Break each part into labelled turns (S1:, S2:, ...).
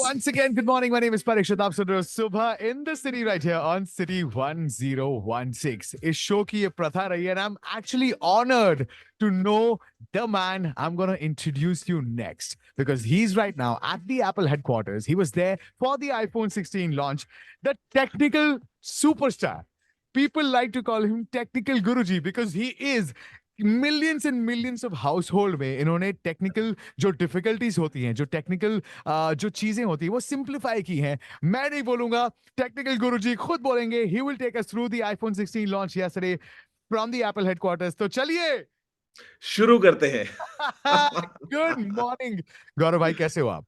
S1: Once again, good morning. My name is Parikshit. आप सुन रहे हो सुबह in the city right here on City 1016. इस शो की ये प्रथा रही है and I'm actually honored to know the man I'm going to introduce you next because he's right now at the Apple headquarters. He was there for the iPhone 16 launch, the technical superstar. People like to call him Technical Guruji because he is millions and millions of house hold में इन्होंने technical जो difficulties होती हैं, जो technical जो चीजें होती हैं वो सिंप्लीफाई की हैं. मैं नहीं बोलूंगा, टेक्निकल गुरुजी खुद बोलेंगे. He will take us through the iPhone 16 launch yesterday from the Apple headquarters. तो चलिए
S2: शुरू करते हैं.
S1: गुड मॉर्निंग गौरव भाई, कैसे हो आप?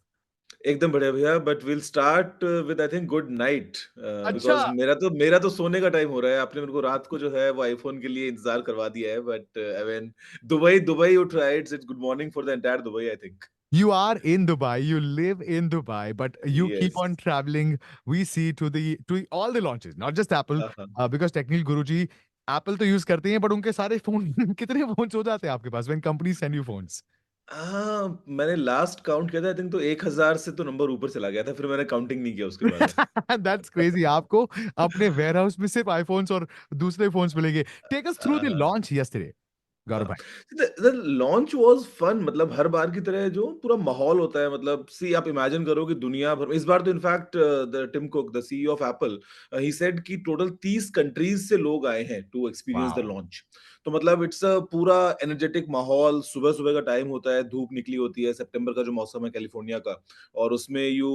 S2: एकदम बढ़िया भैया. But will start with I think good night,
S1: अच्छा.
S2: बिकॉज मेरा तो सोने का टाइम हो रहा है. आपने मेरे को रात को जो है वो आईफोन के लिए इंतजार करवा दिया है. But I mean Dubai you tried. It's good morning for the entire Dubai I think.
S1: You are in Dubai, you live in Dubai, but you keep
S2: yes.
S1: on traveling. We see to all the launches, not just Apple,
S2: हाँ हाँ.
S1: because Technical Guruji Apple तो use करते हैं, but उनके सारे phone कितने phones हो जाते हैं आपके पास when company send you phones?
S2: हाँ, मैंने लास्ट काउंट किया था. आई थिंक तो 1000 से तो नंबर ऊपर चला गया था. फिर मैंने काउंटिंग नहीं किया उसके बाद.
S1: That's crazy. आपको अपने वेयर हाउस में सिर्फ आईफोन्स और दूसरे फोन्स मिलेंगे. Take us through the launch yesterday Gaurav
S2: हाँ.
S1: भाई.
S2: The launch was fun. मतलब हर बार की तरह जो पूरा माहौल होता है, मतलब सी आप इमेजिन करो कि दुनिया भर में इस बार तो in fact the Tim Cook the CEO of Apple, he said कि टोटल 30 कंट्रीज से लोग आए हैं to experience the
S1: wow.
S2: Launch. तो मतलब इट्स अ पूरा एनर्जेटिक माहौल. सुबह-सुबह का टाइम होता है, धूप निकली होती है, सितंबर का जो मौसम है कैलिफोर्निया का, और उसमें you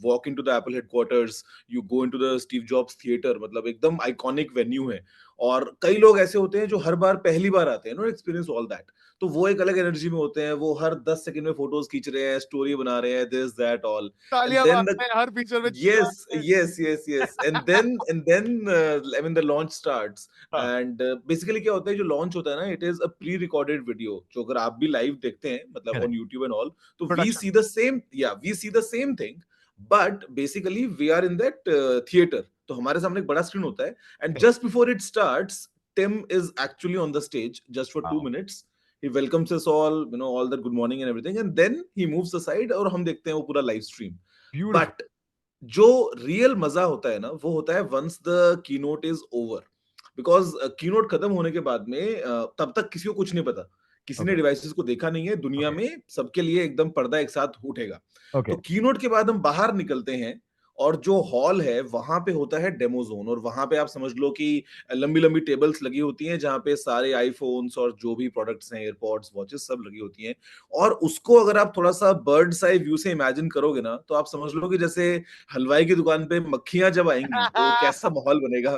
S2: walk into the Apple headquarters, you go into the Steve jobs theatre. मतलब एकदम आइकॉनिक वेन्यू है. और कई लोग ऐसे होते हैं जो हर बार पहली बार आते हैं, नो एक्सपीरियंस ऑल दैट. तो वो एक अलग एनर्जी में होते हैं. वो हर 10 सेकंड में फोटोज खींच रहे हैं, स्टोरी बना रहे हैं, दिस दैट ऑल. एंड
S1: तालियां
S2: देन द
S1: मारते हैं हर पिक्चर में,
S2: yes
S1: चिल्लाते हैं.
S2: yes and then I mean the launch starts.
S1: हाँ,
S2: and basically क्या होता है, जो लॉन्च होता है ना, it is a pre recorded video. जो अगर आप भी लाइव देखते हैं, मतलब on
S1: correct.
S2: YouTube and all, तो
S1: production.
S2: We see the same thing. But basically we are in that theatre. तो हमारे सामने एक बड़ा स्क्रीन होता है. And just before it starts, Tim is actually on the stage just for 2 minutes. He welcomes us all, all that good morning and everything, and then he moves aside और हम देखते हैं वो पूरा लाइव स्ट्रीम.
S1: ब्यूटीफुल.
S2: बट जो real मजा होता है ना, वो होता है once the keynote is over. Because keynote खत्म होने के बाद में तब तक किसी को कुछ नहीं पता. किसी ने
S1: ओके.
S2: डिवाइसेस को देखा नहीं है दुनिया
S1: ओके.
S2: में. सबके लिए एकदम पर्दा एक साथ उठेगा.
S1: ओके.
S2: तो कीनोट के बाद हम बाहर निकलते हैं, और जो हॉल है वहां पे होता है डेमो जोन. और वहां पे आप समझ लो कि लंबी लंबी टेबल्स लगी होती हैं, जहां पे सारे आईफोन्स और जो भी प्रोडक्ट्स हैं, एयरपॉड्स, वॉचेस, सब लगी होती हैं. और उसको अगर आप थोड़ा सा बर्ड्स आई व्यू से इमेजिन करोगे ना, तो आप समझ लो कि जैसे हलवाई की दुकान पे मक्खियां जब आएंगी तो कैसा माहौल बनेगा.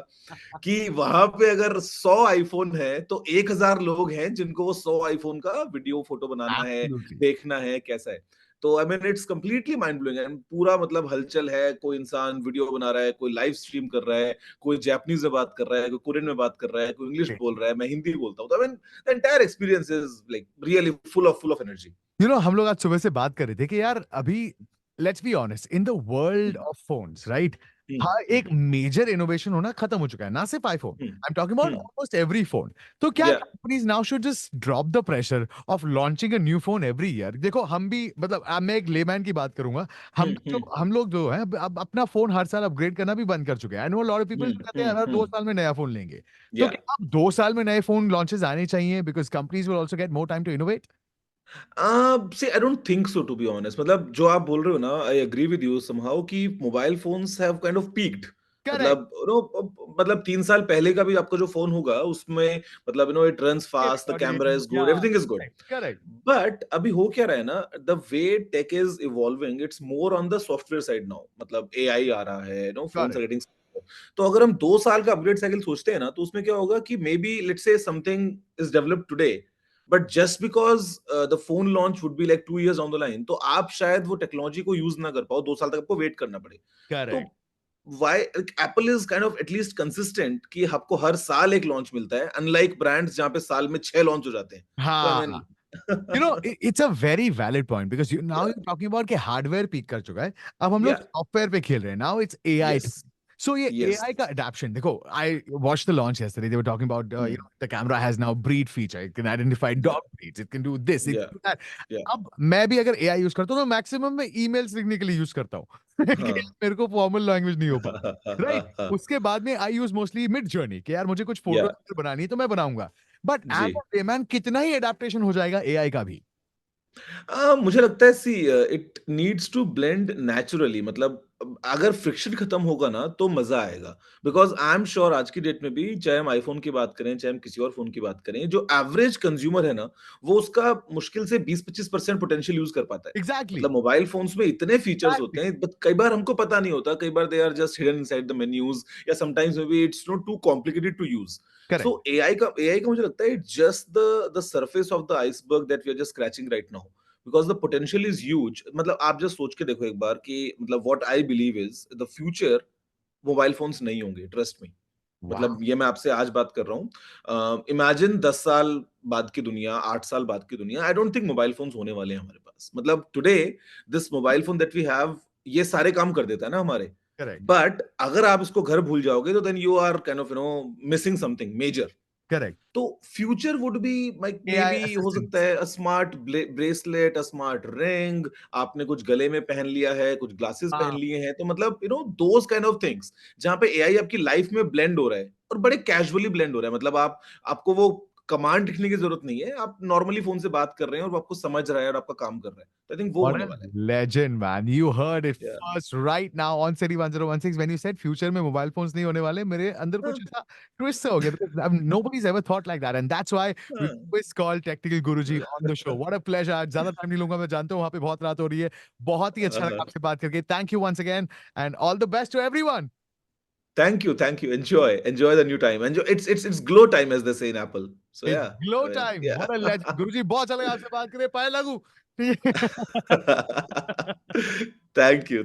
S2: कि वहां पे अगर 100 आईफोन है, तो 1000 लोग हैं जिनको वो 100 आईफोन का वीडियो फोटो बनाना है,
S1: एब्सोल्युटली.
S2: देखना है कैसा है. तो I mean it's completely mind blowing. And पूरा मतलब हलचल है. कोई इंसान वीडियो बना रहा है, कोई लाइव स्ट्रीम कर रहा है, कोई जापानीज में बात कर रहा है, कोई कोरियन में बात कर रहा है, कोई इंग्लिश बोल रहा है, मैं हिंदी बोलता हूँ. तो I mean the entire experience is like really full of energy.
S1: हम लोग आज सुबह से बात कर रहे थे कि यार अभी let's be honest, in the world of phones, right? हाँ, एक मेजर इनोवेशन होना खत्म हो चुका है, ना सिर्फ iPhone, I am talking about almost every phone. तो क्या
S2: या
S1: companies now should just drop the pressure of launching a new phone every year? देखो, हम भी, मतलब मैं एक लेमैन की बात करूंगा. हम लोग जो है अब अपना फोन हर साल अपग्रेड करना भी बंद कर चुके हैं. I know lot of people जो कहते हैं हर 2 साल में नया फोन लेंगे. तो
S2: या
S1: क्या अब 2 साल में नए फोन लॉन्चेस आने चाहिए because companies will also get more time to innovate?
S2: See I don't think so to be honest. मतलब जो आप बोल रहे हो ना, I agree with you somehow कि mobile phones have kind of peaked.
S1: Correct.
S2: मतलब मतलब 3 साल पहले का भी आपका जो फोन होगा उसमें, मतलब it runs fast, the camera
S1: recording,
S2: is
S1: yeah
S2: good, everything is good.
S1: Correct. Correct.
S2: But अभी हो क्या रहा है ना, the way tech is evolving, it's more on the software side now. मतलब एआई आ रहा है, फोन्स आर
S1: करेक्ट.
S2: गेटिंग. तो अगर हम 2 साल का अपग्रेड साइकिल सोचते हैं ना, तो उसमें क्या होगा कि may be let's say something is developed today, but just because the phone launch would be like 2 years on the line, तो आप शायद वो टेक्नोलॉजी को यूज ना कर पाओ. 2 साल तक आपको वेट करना पड़े. तो
S1: correct.
S2: Y Apple is kind of at least consistent कि आपको हर साल एक लॉन्च मिलता है, अनलाइक ब्रांड्स जहां पे साल में 6 लॉन्च हो जाते हैं. तो आई
S1: हाँ.
S2: Mean
S1: it's a very valid point because now
S2: या
S1: you're talking about कि हार्डवेयर पीक कर चुका है, अब हम लोग
S2: या
S1: सॉफ्टवेयर पे खेल रहे हैं. Now it's AI.
S2: Yes
S1: So ये
S2: यस।
S1: AI का adaptation, देखो, I watched the launch yesterday. They were talking about the camera has now breed feature. It can identify
S2: या
S1: dog breeds. It can do this. It
S2: या
S1: can do that.
S2: या
S1: अब मैं भी अगर AI use करता हूँ तो मैक्सिमम मैं ईमेल्स लिखने के लिए यूज करता हूँ कि
S2: हाँ।
S1: मेरे को फॉर्मल लैंग्वेज नहीं हो पा राइट। उसके बाद में आई यूज मोस्टली मिड जर्नी कि यार मुझे कुछ
S2: या
S1: फोटो बनानी है तो मैं बनाऊंगा। बट
S2: जी।
S1: एज अ मैन कितना ही एडेप्टेशन हो जाएगा AI का भी।
S2: मुझे लगता है see it needs to blend naturally, मतलब अगर फ्रिक्शन खत्म होगा ना तो मजा आएगा। बिकॉज आई एम श्योर आज की डेट में भी, चाहे हम आईफोन की बात करें चाहे हम किसी और फोन की बात करें, जो एवरेज कंज्यूमर है ना, वो उसका मुश्किल से 20-25% पोटेंशियल यूज कर पाता है।
S1: एग्जैक्टली
S2: मतलब मोबाइल फोन्स में इतने फीचर्स होते हैं, बट कई बार हमको पता नहीं होता, कई बार they are just hidden inside the menus, या sometimes maybe it's not too complicated to use. So
S1: correct
S2: AI का मुझे लगता है it's just the surface of the iceberg that we are just scratching right now, because the potential is huge. मतलब आप just सोच के देखो एक बार कि मतलब what I believe is the future, mobile phones नहीं होंगे, ट्रस्ट मी।
S1: वाह
S2: मतलब ये मैं आपसे आज बात कर रहा हूँ, इमेजिन 10 साल बाद की दुनिया, 8 साल बाद की दुनिया, I don't think mobile phones होने वाले हैं हमारे पास। मतलब today this mobile phone that we have, ये सारे काम कर देता है ना हमारे।
S1: करेक्ट
S2: बट अगर आप इसको घर भूल जाओगे तो then you are kind of missing something major.
S1: Correct
S2: तो future would be like may
S1: AI
S2: be हो सकता
S1: असिस्टेंट्स
S2: है a smart bracelet, a smart ring, आपने कुछ गले में पहन लिया है, कुछ ग्लासेस पहन
S1: हाँ
S2: लिए हैं, तो मतलब दोज काइंड ऑफ थिंग्स जहां पे एआई आपकी लाइफ में ब्लेंड हो रहा है, और बड़े कैजुअली ब्लेंड हो रहा है। मतलब आप, आपको वो कमांड लिखने की जरूरत नहीं है, आप नॉर्मली फोन से बात कर रहे हैं और वो आपको समझ रहा है और आपका काम कर रहा है। तो आई थिंक वो
S1: What
S2: होने
S1: a
S2: वाला है।
S1: legend, man. You heard it
S2: Yeah.
S1: first right now on City 1016 when you said future में mobile phones नहीं होने वाले, मेरे अंदर
S2: हाँ,
S1: कुछ ऐसा twist सा हो गया because nobody's ever thought like that and that's why we
S2: हाँ,
S1: always call Technical Guruji on the show. What a pleasure. आज ज्यादा टाइम नहीं लूंगा, मैं जानता हूँ वहाँ पे बहुत रात हो रही है। बहुत ही अच्छा लगा
S2: हाँ।
S1: आपसे बात करके। Thank you once again and all the best to everyone.
S2: Thank you, thank you. Enjoy the new time. Enjoy. It's glow time, as they say in Apple. So
S1: It's
S2: yeah,
S1: glow
S2: I mean,
S1: time.
S2: yeah.
S1: What a legend. गुरुजी बहुत अच्छा लगा आपसे बात करे, पाए लागू। ठीक है।
S2: Thank you.